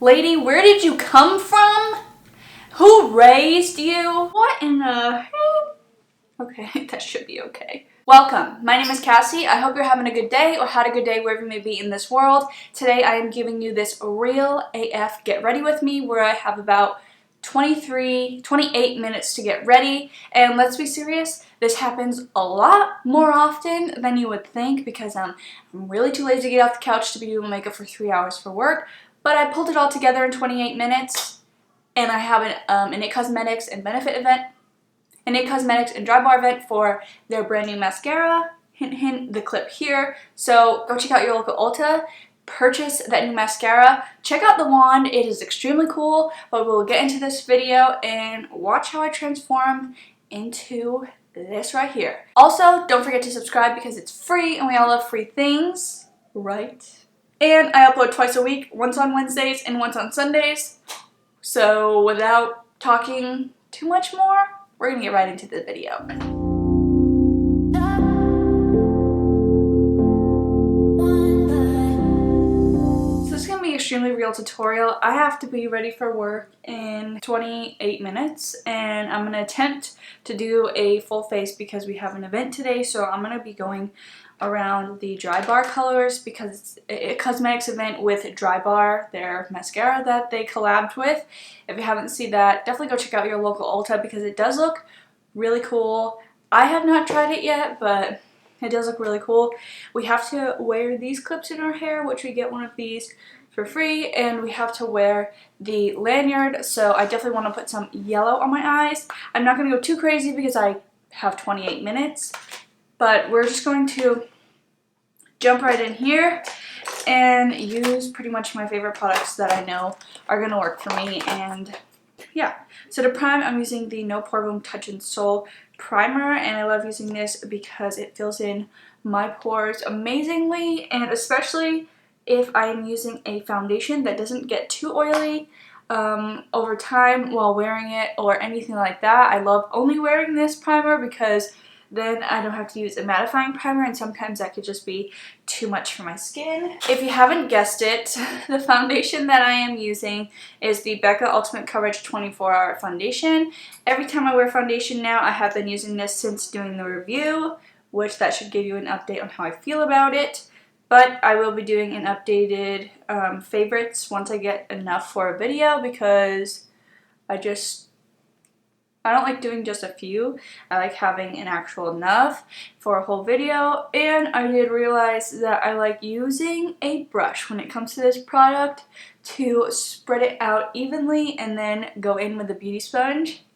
Lady, where did you come from? Who raised you? What in the hell? Okay, that should be okay. Welcome. My name is Cassie. I hope you're having a good day or had a good day wherever you may be in this world. Today I am giving you this real AF get ready with me where I have about 28 minutes to get ready. And let's be serious, this happens a lot more often than you would think because I'm really too lazy to get off the couch to be doing makeup for 3 hours for work. But I pulled it all together in 28 minutes, and I have an IT Cosmetics and Benefit event, an IT Cosmetics and Dry Bar event for their brand new mascara. Hint, hint, the clip here. So go check out your local Ulta, purchase that new mascara, check out the wand, it is extremely cool, but we'll get into this video and watch how I transform into this right here. Also, don't forget to subscribe because it's free and we all love free things, right? And I upload twice a week, once on Wednesdays and once on Sundays. So without talking too much more, we're gonna get right into the video. So this is gonna be an extremely real tutorial. I have to be ready for work in 28 minutes and I'm gonna attempt to do a full face because we have an event today. So I'm gonna be going around the Dry Bar colors because it's a cosmetics event with Dry Bar, their mascara that they collabed with. If you haven't seen that, definitely go check out your local Ulta because it does look really cool. I have not tried it yet, but it does look really cool. We have to wear these clips in our hair, which we get one of these for free, and we have to wear the lanyard, so I definitely want to put some yellow on my eyes. I'm not going to go too crazy because I have 28 minutes. But we're just going to jump right in here and use pretty much my favorite products that I know are going to work for me. And yeah, so to prime, I'm using the No Poreblem Touch and Soul Primer. And I love using this because it fills in my pores amazingly. And especially if I'm using a foundation that doesn't get too oily over time while wearing it or anything like that. I love only wearing this primer because then I don't have to use a mattifying primer, and sometimes that could just be too much for my skin. If you haven't guessed it, the foundation that I am using is the Becca Ultimate Coverage 24-Hour Foundation. Every time I wear foundation now, I have been using this since doing the review, which that should give you an update on how I feel about it. But I will be doing an updated favorites once I get enough for a video because I don't like doing just a few. I like having an actual enough for a whole video. And I did realize that I like using a brush when it comes to this product to spread it out evenly and then go in with a beauty sponge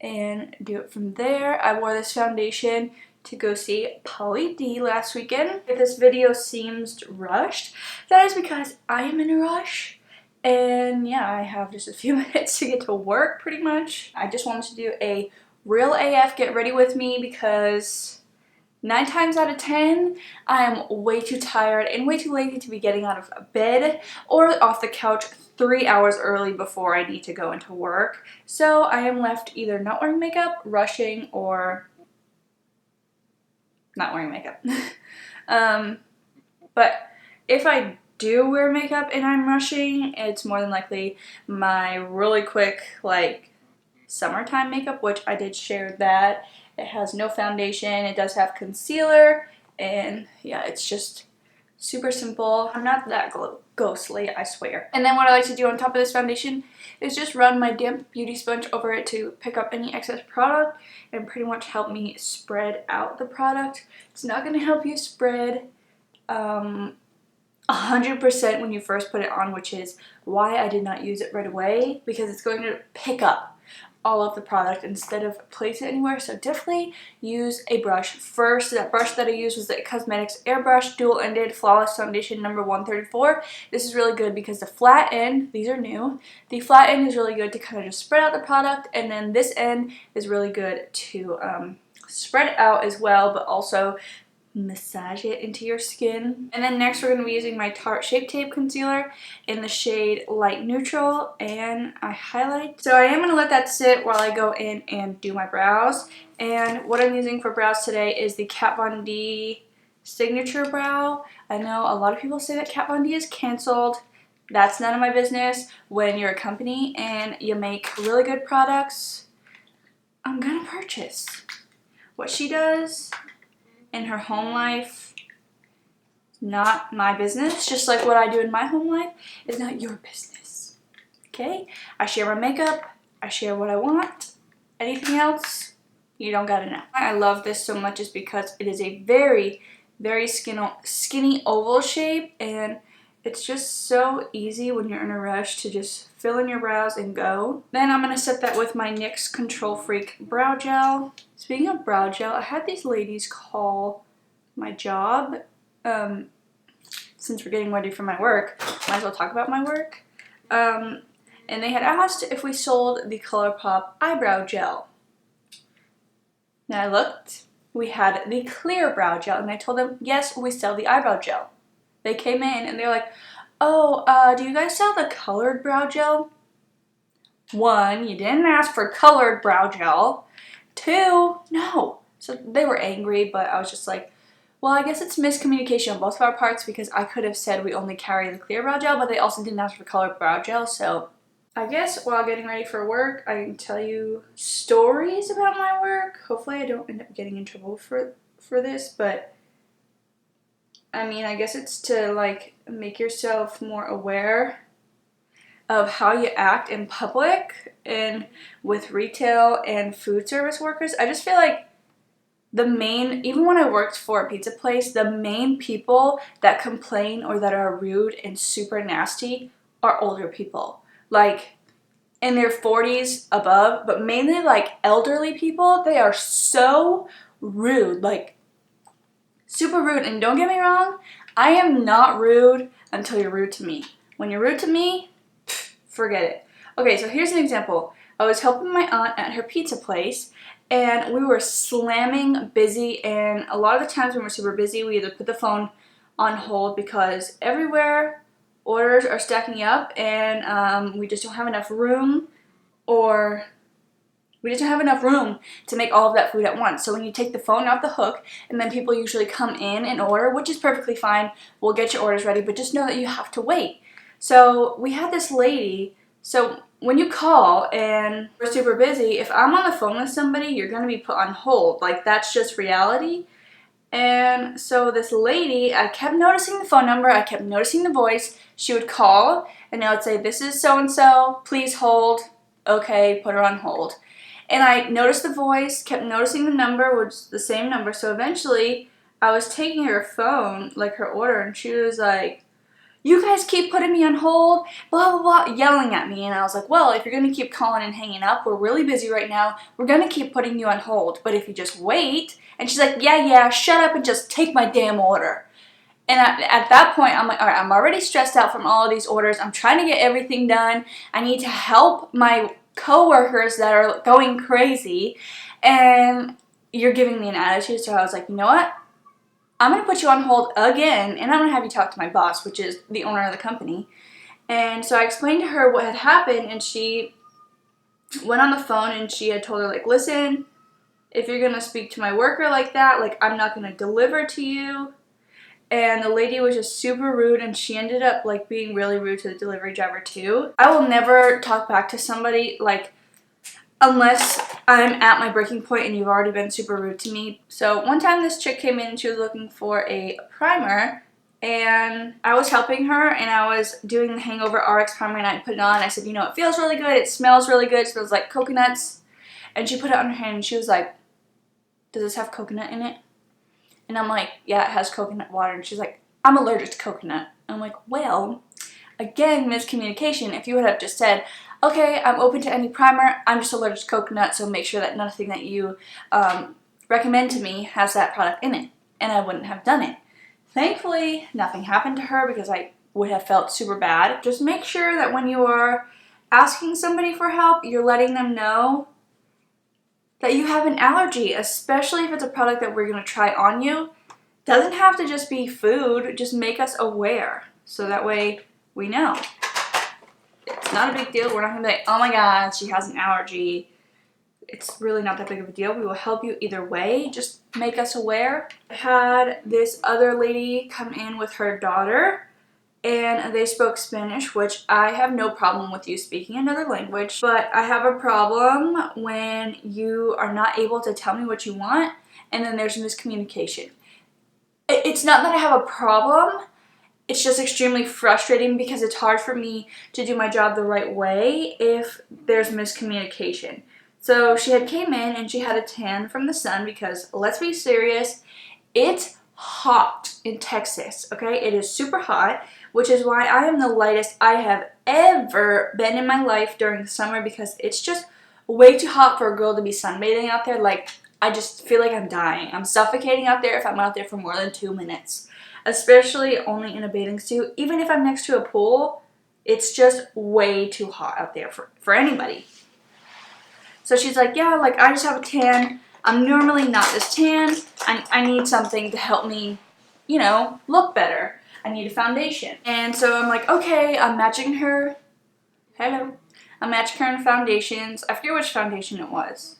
and do it from there. I wore this foundation to go see Polly D last weekend. If this video seems rushed, that is because I am in a rush. And yeah, I have just a few minutes to get to work pretty much. I just wanted to do a real AF get ready with me because 9 times out of 10, I am way too tired and way too lazy to be getting out of bed or off the couch 3 hours early before I need to go into work. So I am left either not wearing makeup, rushing, or not wearing makeup. But if I do wear makeup and I'm rushing, it's more than likely my really quick like summertime makeup, which I did share that. It has no foundation, it does have concealer, and yeah, it's just super simple. I'm not that ghostly, I swear. And then what I like to do on top of this foundation is just run my damp beauty sponge over it to pick up any excess product and pretty much help me spread out the product. It's not going to help you spread 100% when you first put it on, which is why I did not use it right away, because it's going to pick up all of the product instead of place it anywhere. So definitely use a brush first. That brush that I used was the Cosmetics Airbrush Dual Ended Flawless Foundation number 134. This is really good because the flat end, these are new, the flat end is really good to kind of just spread out the product, and then this end is really good to spread it out as well, but also massage it into your skin. And then next we're going to be using my Tarte Shape Tape concealer in the shade Light Neutral, and I highlight. So I am going to let that sit while I go in and do my brows. And what I'm using for brows today is the Kat Von D Signature Brow. I know a lot of people say that Kat Von D is canceled. That's none of my business. When you're a company and you make really good products, I'm gonna purchase. What she does in her home life, not my business. Just like what I do in my home life is not your business. Okay? I share my makeup. I share what I want. Anything else, you don't gotta know. I love this so much is because it is a very, very skinny oval shape, and it's just so easy when you're in a rush to just fill in your brows and go. Then I'm going to set that with my NYX Control Freak Brow Gel. Speaking of brow gel, I had these ladies call my job. Since we're getting ready for my work, might as well talk about my work. And they had asked if we sold the ColourPop Eyebrow Gel. Now I looked. We had the clear brow gel, and I told them, yes, we sell the eyebrow gel. They came in and they're like, oh, do you guys sell the colored brow gel? 1, you didn't ask for colored brow gel. 2, no. So they were angry, but I was just like, well, I guess it's miscommunication on both of our parts, because I could have said we only carry the clear brow gel, but they also didn't ask for colored brow gel. So I guess while getting ready for work, I can tell you stories about my work. Hopefully I don't end up getting in trouble for this, but I mean, I guess it's to like make yourself more aware of how you act in public and with retail and food service workers. I just feel like even when I worked for a pizza place, the main people that complain or that are rude and super nasty are older people. Like in their 40s above, but mainly like elderly people. They are so rude, like super rude. And don't get me wrong, I am not rude until you're rude to me. When you're rude to me, forget it. Okay, so here's an example. I was helping my aunt at her pizza place, and we were slamming busy, and a lot of the times when we're super busy, we either put the phone on hold because everywhere orders are stacking up, and we just don't have enough room, or we just don't have enough room to make all of that food at once. So when you take the phone off the hook, and then people usually come in and order, which is perfectly fine. We'll get your orders ready, but just know that you have to wait. So we had this lady. So when you call and we're super busy, if I'm on the phone with somebody, you're going to be put on hold. Like, that's just reality. And so this lady, I kept noticing the phone number. I kept noticing the voice. She would call, and I would say, this is so-and-so. Please hold. Okay, put her on hold. And I noticed the voice, kept noticing the number, which is the same number. So eventually, I was taking her phone, like her order, and she was like, you guys keep putting me on hold, blah, blah, blah, yelling at me. And I was like, well, if you're going to keep calling and hanging up, we're really busy right now. We're going to keep putting you on hold. But if you just wait. And she's like, yeah, shut up and just take my damn order. And at that point, I'm like, all right, I'm already stressed out from all of these orders. I'm trying to get everything done. I need to help my coworkers that are going crazy. And you're giving me an attitude. So I was like, you know what? I'm going to put you on hold again, and I'm going to have you talk to my boss, which is the owner of the company. And so I explained to her what had happened, and she went on the phone, and she had told her, like, listen, if you're going to speak to my worker like that, like, I'm not going to deliver to you. And the lady was just super rude, and she ended up, like, being really rude to the delivery driver, too. I will never talk back to somebody, like, unless I'm at my breaking point and you've already been super rude to me. So one time this chick came in and she was looking for a primer, and I was helping her, and I was doing the Hangover RX primer, and I put it on. I said, you know, it feels really good. It smells really good. It smells like coconuts. And she put it on her hand, and she was like, does this have coconut in it? And I'm like, yeah, it has coconut water. And she's like, I'm allergic to coconut. I'm like, well, again, miscommunication. If you would have just said, okay, I'm open to any primer, I'm just allergic to coconut, so make sure that nothing that you recommend to me has that product in it. And I wouldn't have done it. Thankfully, nothing happened to her because I would have felt super bad. Just make sure that when you are asking somebody for help, you're letting them know that you have an allergy, especially if it's a product that we're going to try on you. Doesn't have to just be food, just make us aware, so that way we know. It's not a big deal. We're not going to be like, oh my god, she has an allergy. It's really not that big of a deal. We will help you either way. Just make us aware. I had this other lady come in with her daughter, and they spoke Spanish, which I have no problem with you speaking another language, but I have a problem when you are not able to tell me what you want and then there's miscommunication. It's not that I have a problem, it's just extremely frustrating because it's hard for me to do my job the right way if there's miscommunication. So she had came in and she had a tan from the sun because, let's be serious, it's hot in Texas, okay? It is super hot, which is why I am the lightest I have ever been in my life during summer because it's just way too hot for a girl to be sunbathing out there. Like, I just feel like I'm dying. I'm suffocating out there if I'm out there for more than 2 minutes, especially only in a bathing suit. Even if I'm next to a pool, it's just way too hot out there for anybody. So she's like, yeah, like I just have a tan. I'm normally not this tan. I need something to help me, you know, look better. I need a foundation. And so I'm like, okay, I'm matching her. Hello. I'm matching her in foundations. I forget which foundation it was.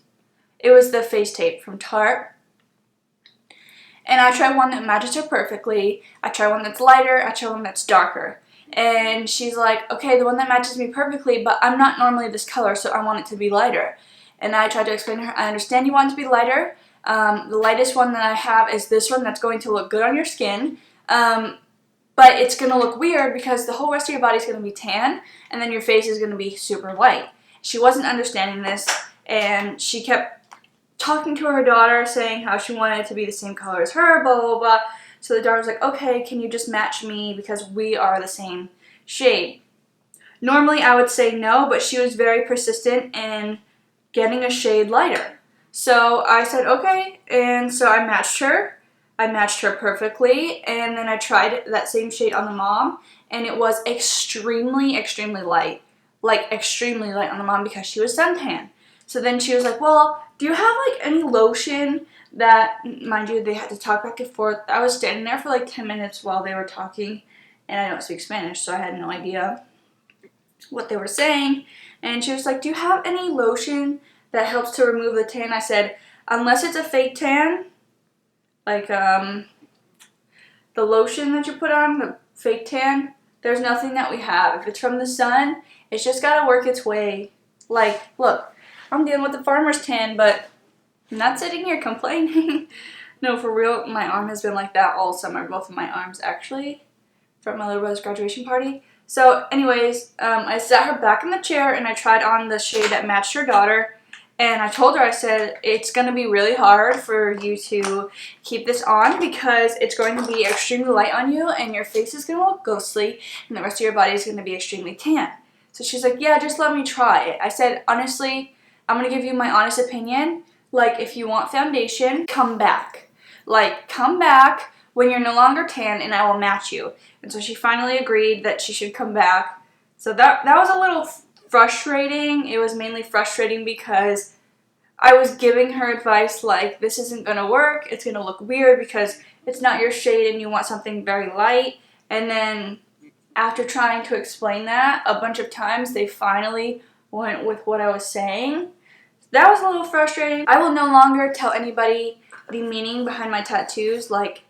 It was the Face Tape from Tarte. And I try one that matches her perfectly. I try one that's lighter. I try one that's darker. And she's like, okay, the one that matches me perfectly, but I'm not normally this color, so I want it to be lighter. And I tried to explain to her, I understand you want it to be lighter. The lightest one that I have is this one that's going to look good on your skin. But it's going to look weird because the whole rest of your body is going to be tan, and then your face is going to be super white. She wasn't understanding this, and she kept talking to her daughter, saying how she wanted it to be the same color as her, blah, blah, blah. So the daughter was like, okay, can you just match me because we are the same shade? Normally I would say no, but she was very persistent in getting a shade lighter. So I said, okay, and so I matched her. I matched her perfectly, and then I tried that same shade on the mom, and it was extremely, extremely light. Like, extremely light on the mom because she was suntan. So then she was like, well, do you have, like, any lotion that, mind you, they had to talk back and forth. I was standing there for, like, 10 minutes while they were talking, and I don't speak Spanish, so I had no idea what they were saying. And she was like, do you have any lotion that helps to remove the tan? I said, unless it's a fake tan, like the lotion that you put on, the fake tan, there's nothing that we have. If it's from the sun, it's just got to work its way. Like, look, I'm dealing with the farmer's tan, but I'm not sitting here complaining. No, for real, my arm has been like that all summer. Both of my arms, actually, from my little brother's graduation party. So anyways, I sat her back in the chair and I tried on the shade that matched her daughter. And I told her, I said, it's going to be really hard for you to keep this on because it's going to be extremely light on you and your face is going to look ghostly and the rest of your body is going to be extremely tan. So she's like, yeah, just let me try it. I said, honestly, I'm going to give you my honest opinion. Like, if you want foundation, come back. Like, come back when you're no longer tan and I will match you. And so she finally agreed that she should come back. So that was a little frustrating. It was mainly frustrating because I was giving her advice like, this isn't going to work. It's going to look weird because it's not your shade and you want something very light. And then after trying to explain that a bunch of times, they finally went with what I was saying. That was a little frustrating. I will no longer tell anybody the meaning behind my tattoos, like,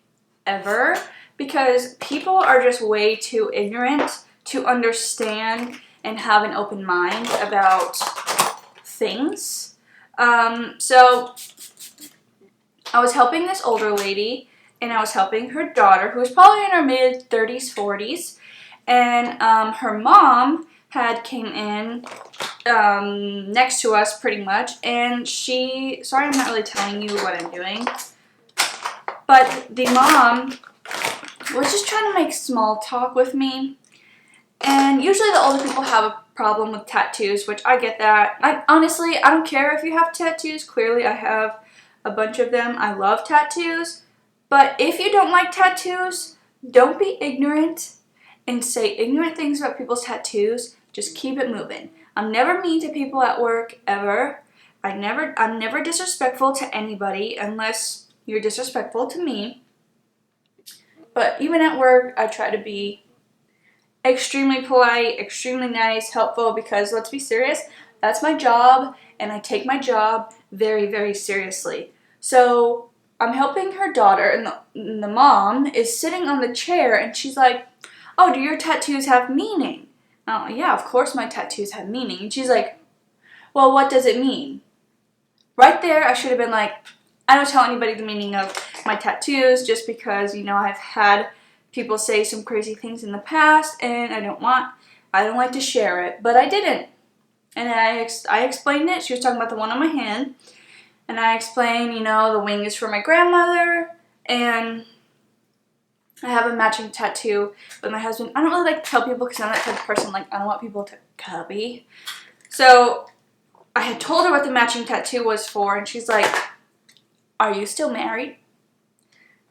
ever, because people are just way too ignorant to understand and have an open mind about things. So I was helping this older lady, and I was helping her daughter, who was probably in her mid-30s, 40s, and her mom had came in next to us pretty much, and sorry I'm not really telling you what I'm doing, but the mom was just trying to make small talk with me. And usually the older people have a problem with tattoos, which I get that. Honestly, I don't care if you have tattoos. Clearly, I have a bunch of them. I love tattoos. But if you don't like tattoos, don't be ignorant and say ignorant things about people's tattoos. Just keep it moving. I'm never mean to people at work, ever. I'm never disrespectful to anybody unless you're disrespectful to me. But even at work, I try to be extremely polite, extremely nice, helpful, because let's be serious, that's my job, and I take my job very, very seriously. So I'm helping her daughter, and the mom is sitting on the chair, and she's like, oh, do your tattoos have meaning? Oh, yeah, of course my tattoos have meaning. And she's like, well, what does it mean? Right there, I should have been like, I don't tell anybody the meaning of my tattoos just because, you know, I've had people say some crazy things in the past and I don't like to share it, but I didn't. And I explained it. She was talking about the one on my hand. And I explained, you know, the wing is for my grandmother. And I have a matching tattoo with my husband. I don't really like to tell people because I'm that type of person. Like, I don't want people to copy. So I had told her what the matching tattoo was for. And she's like, are you still married?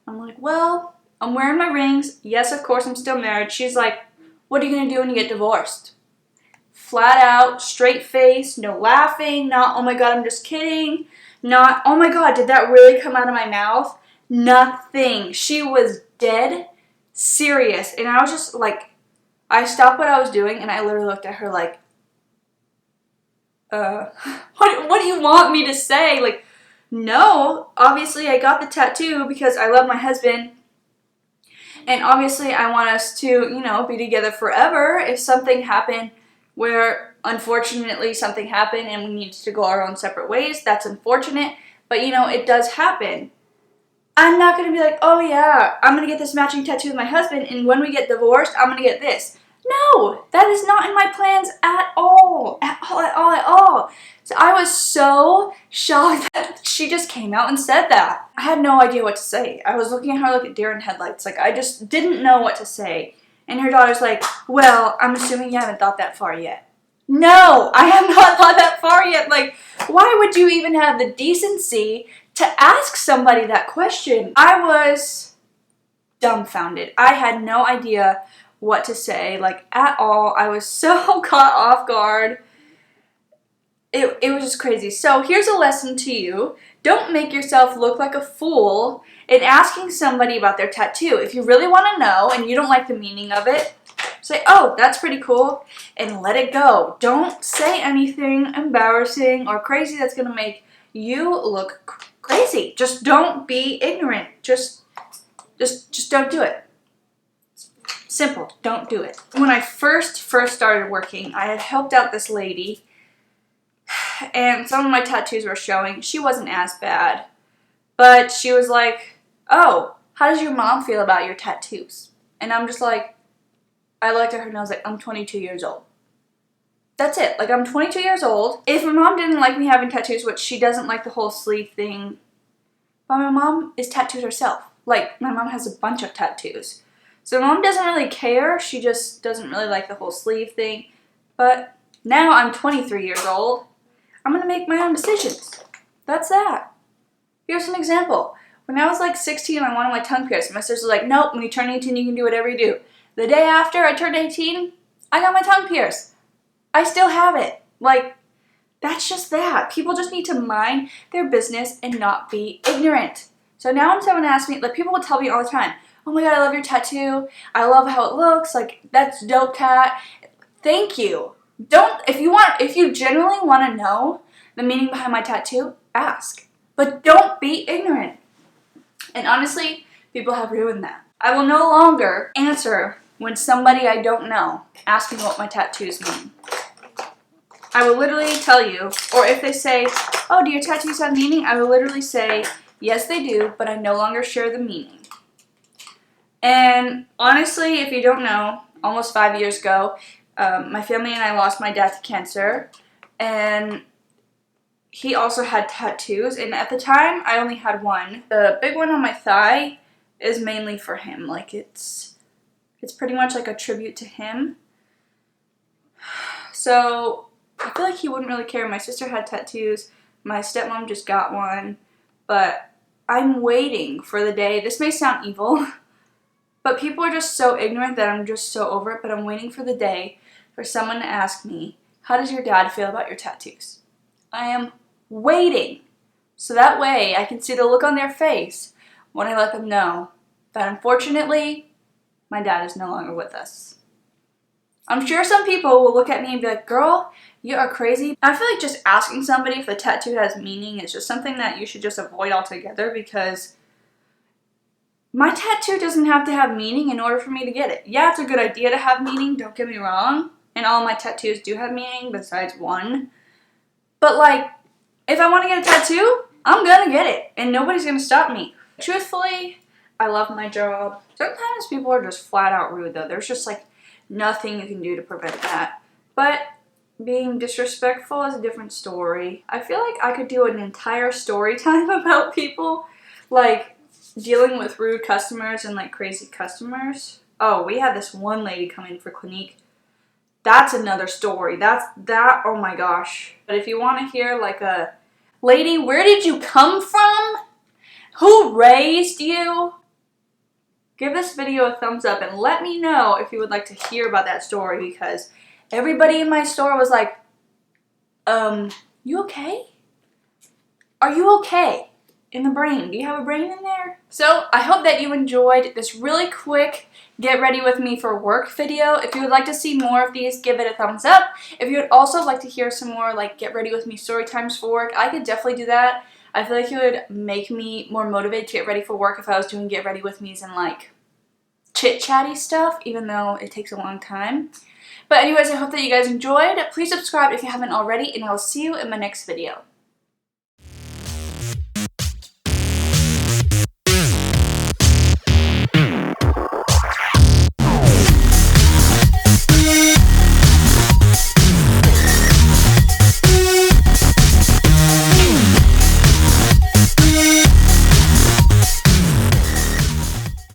I'm like, well, I'm wearing my rings. Yes, of course, I'm still married. She's like, what are you going to do when you get divorced? Flat out, straight face, no laughing, not, oh my god, I'm just kidding, not, oh my god, did that really come out of my mouth? Nothing. She was dead serious. And I was just like, I stopped what I was doing and I literally looked at her like, what do you want me to say? Like, no, obviously I got the tattoo because I love my husband. And obviously I want us to, you know, be together forever. If something happened where unfortunately something happened and we needed to go our own separate ways, that's unfortunate. But, you know, it does happen. I'm not going to be like, oh yeah, I'm going to get this matching tattoo with my husband and when we get divorced, I'm going to get this. No, that is not in my plans at all. At all, at all, at all. So I was so shocked that she just came out and said that. I had no idea what to say. I was looking at her like a deer in headlights. Like, I just didn't know what to say. And her daughter's like, well, I'm assuming you haven't thought that far yet. No, I have not thought that far yet. Like, why would you even have the decency to ask somebody that question? I was dumbfounded. I had no idea what to say, like, at all. I was so caught off guard. It was just crazy. So here's a lesson to you. Don't make yourself look like a fool in asking somebody about their tattoo. If you really want to know and you don't like the meaning of it, say, oh, that's pretty cool, and let it go. Don't say anything embarrassing or crazy that's going to make you look crazy. Just don't be ignorant. Just don't do it. Simple. Don't do it. When I first started working, I had helped out this lady, and some of my tattoos were showing. She wasn't as bad, but she was like, oh, how does your mom feel about your tattoos? And I'm just like, I looked at her and I was like, I'm 22 years old. That's it. Like, I'm 22 years old. If my mom didn't like me having tattoos, which she doesn't like the whole sleeve thing, but my mom is tattooed herself. Like, my mom has a bunch of tattoos. So my mom doesn't really care. She just doesn't really like the whole sleeve thing. But now I'm 23 years old. I'm going to make my own decisions. That's that. Here's an example. When I was like 16, I wanted my tongue pierced. My sister was like, nope, when you turn 18, you can do whatever you do. The day after I turned 18, I got my tongue pierced. I still have it. Like, that's just that. People just need to mind their business and not be ignorant. So now when someone asks me, like, people will tell me all the time, oh my god, I love your tattoo. I love how it looks. Like, that's dope, tat. Thank you. If you genuinely want to know the meaning behind my tattoo, ask. But don't be ignorant. And honestly, people have ruined that. I will no longer answer when somebody I don't know asks me what my tattoos mean. I will literally tell you, or if they say, oh, do your tattoos have meaning? I will literally say, yes, they do, but I no longer share the meaning. And honestly, if you don't know, almost 5 years ago, my family and I lost my dad to cancer, and he also had tattoos, and at the time, I only had one. The big one on my thigh is mainly for him. Like, it's pretty much like a tribute to him. So I feel like he wouldn't really care. My sister had tattoos. My stepmom just got one. But I'm waiting for the day. This may sound evil, but people are just so ignorant that I'm just so over it. But I'm waiting for the day for someone to ask me, how does your dad feel about your tattoos? I am waiting. So that way I can see the look on their face when I let them know that unfortunately, my dad is no longer with us. I'm sure some people will look at me and be like, girl, you are crazy. I feel like just asking somebody if a tattoo has meaning is just something that you should just avoid altogether, because my tattoo doesn't have to have meaning in order for me to get it. Yeah, it's a good idea to have meaning, don't get me wrong. And all my tattoos do have meaning besides one. But like, if I want to get a tattoo, I'm gonna get it. And nobody's gonna stop me. Truthfully, I love my job. Sometimes people are just flat out rude though. There's just like nothing you can do to prevent that. But being disrespectful is a different story. I feel like I could do an entire story time about people. Like, dealing with rude customers and like crazy customers. Oh, we had this one lady come in for Clinique. That's another story. Oh my gosh. But if you want to hear like a, lady, where did you come from? Who raised you? Give this video a thumbs up and let me know if you would like to hear about that story, because everybody in my store was like, you okay? Are you okay? In the brain. Do you have a brain in there? So I hope that you enjoyed this really quick get ready with me for work video. If you would like to see more of these, give it a thumbs up. If you would also like to hear some more like get ready with me story times for work, I could definitely do that. I feel like it would make me more motivated to get ready for work if I was doing get ready with me's and like chit chatty stuff, even though it takes a long time. But anyways, I hope that you guys enjoyed. Please subscribe if you haven't already, and I'll see you in my next video.